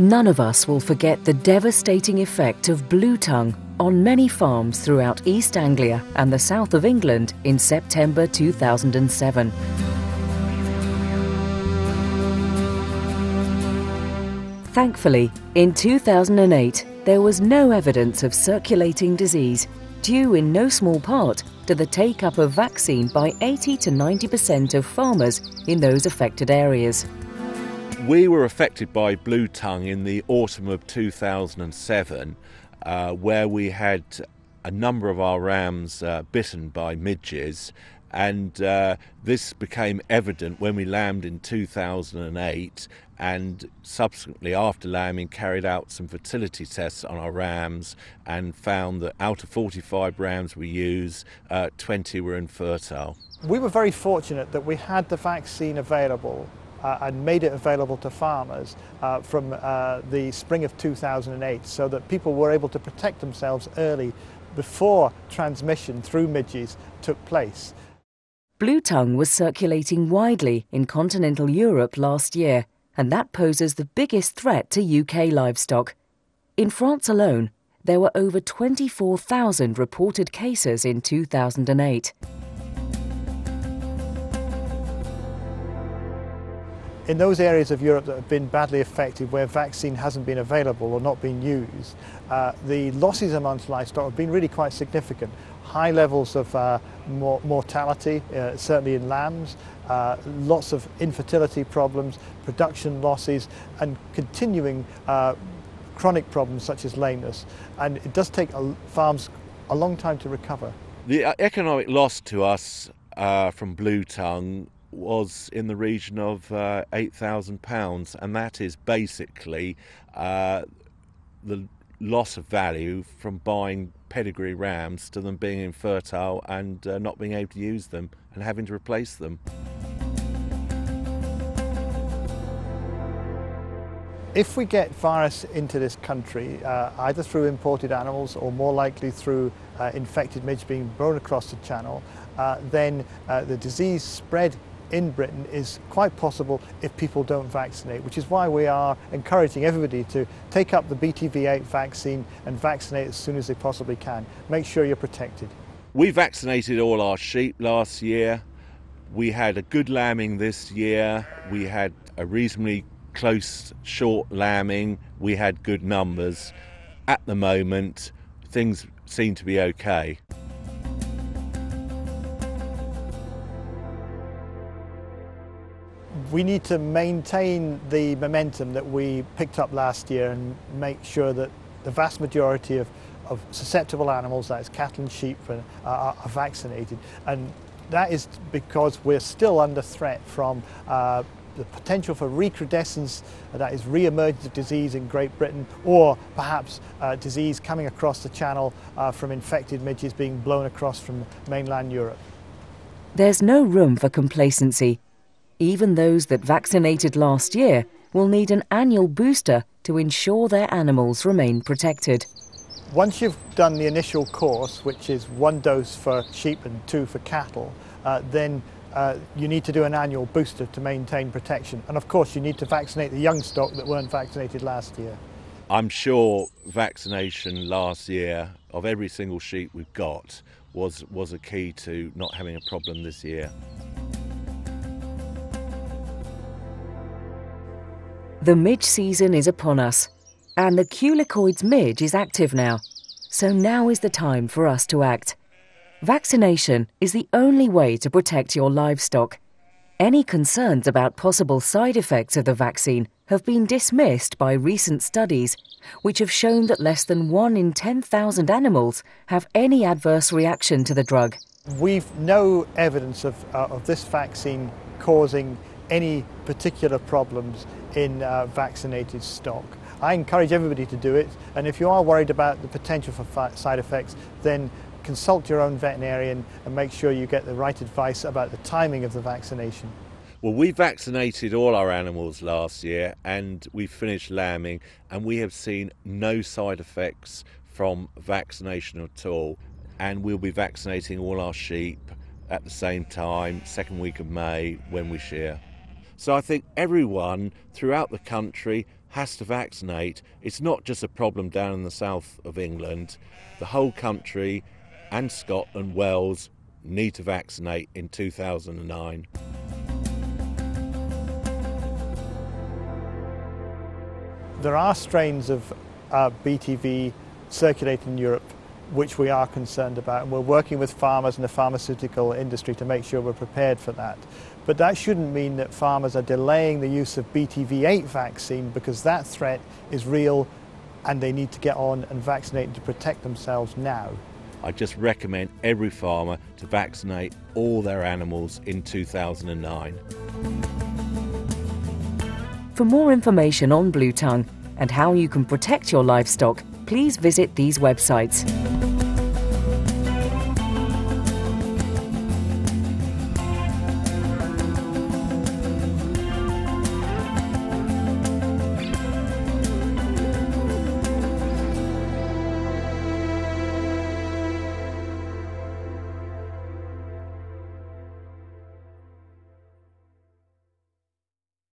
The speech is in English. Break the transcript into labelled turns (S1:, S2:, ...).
S1: None of us will forget the devastating effect of Bluetongue on many farms throughout East Anglia and the south of England in September 2007. Thankfully, in 2008, there was no evidence of circulating disease, due in no small part to the take-up of vaccine by 80 to 90% of farmers in those affected areas.
S2: We were affected by Bluetongue in the autumn of 2007, where we had a number of our rams bitten by midges, and this became evident when we lambed in 2008, and subsequently after lambing carried out some fertility tests on our rams and found that out of 45 rams we used, 20 were infertile.
S3: We were very fortunate that we had the vaccine available and made it available to farmers from the spring of 2008, so that people were able to protect themselves early before transmission through midges took place.
S1: Bluetongue was circulating widely in continental Europe last year, and that poses the biggest threat to UK livestock. In France alone, there were over 24,000 reported cases in 2008.
S3: In those areas of Europe that have been badly affected, where vaccine hasn't been available or not been used, the losses amongst livestock have been really quite significant. High levels of mortality, certainly in lambs, lots of infertility problems, production losses, and continuing chronic problems such as lameness. And it does take farms a long time to recover.
S2: The economic loss to us from Bluetongue was in the region of £8,000, and that is basically the loss of value from buying pedigree rams to them being infertile and not being able to use them and having to replace them.
S3: If we get virus into this country, either through imported animals or more likely through infected midge being blown across the channel, then the disease spread in Britain is quite possible if people don't vaccinate, which is why we are encouraging everybody to take up the BTV8 vaccine and vaccinate as soon as they possibly can. Make sure you're protected.
S2: We vaccinated all our sheep last year. We had a good lambing this year. We had a reasonably close short lambing. We had good numbers. At the moment, things seem to be okay.
S3: We need to maintain the momentum that we picked up last year and make sure that the vast majority of susceptible animals, that is cattle and sheep, are vaccinated. And that is because we're still under threat from the potential for recrudescence, that is re-emergence of disease in Great Britain, or perhaps disease coming across the channel from infected midges being blown across from mainland Europe.
S1: There's no room for complacency. Even those that vaccinated last year will need an annual booster to ensure their animals remain protected.
S3: Once you've done the initial course, which is 1 dose for sheep and 2 for cattle, then you need to do an annual booster to maintain protection. And of course you need to vaccinate the young stock that weren't vaccinated last year.
S2: I'm sure vaccination last year of every single sheep we've got was a key to not having a problem this year.
S1: The midge season is upon us, and the culicoids midge is active now. So now is the time for us to act. Vaccination is the only way to protect your livestock. Any concerns about possible side effects of the vaccine have been dismissed by recent studies, which have shown that less than 1 in 10,000 animals have any adverse reaction to the drug.
S3: We've no evidence of this vaccine causing any particular problems in vaccinated stock. I encourage everybody to do it, and if you are worried about the potential for side effects, then consult your own veterinarian and make sure you get the right advice about the timing of the vaccination.
S2: Well, we vaccinated all our animals last year and we finished lambing, and we have seen no side effects from vaccination at all, and we'll be vaccinating all our sheep at the same time, second week of May, when we shear. So I think everyone throughout the country has to vaccinate. It's not just a problem down in the south of England. The whole country and Scotland, Wales need to vaccinate in 2009.
S3: There are strains of BTV circulating in Europe which we are concerned about, and we're working with farmers and the pharmaceutical industry to make sure we're prepared for that. But that shouldn't mean that farmers are delaying the use of BTV8 vaccine, because that threat is real and they need to get on and vaccinate to protect themselves now.
S2: I just recommend every farmer to vaccinate all their animals in 2009.
S1: For more information on Bluetongue and how you can protect your livestock, please visit these websites.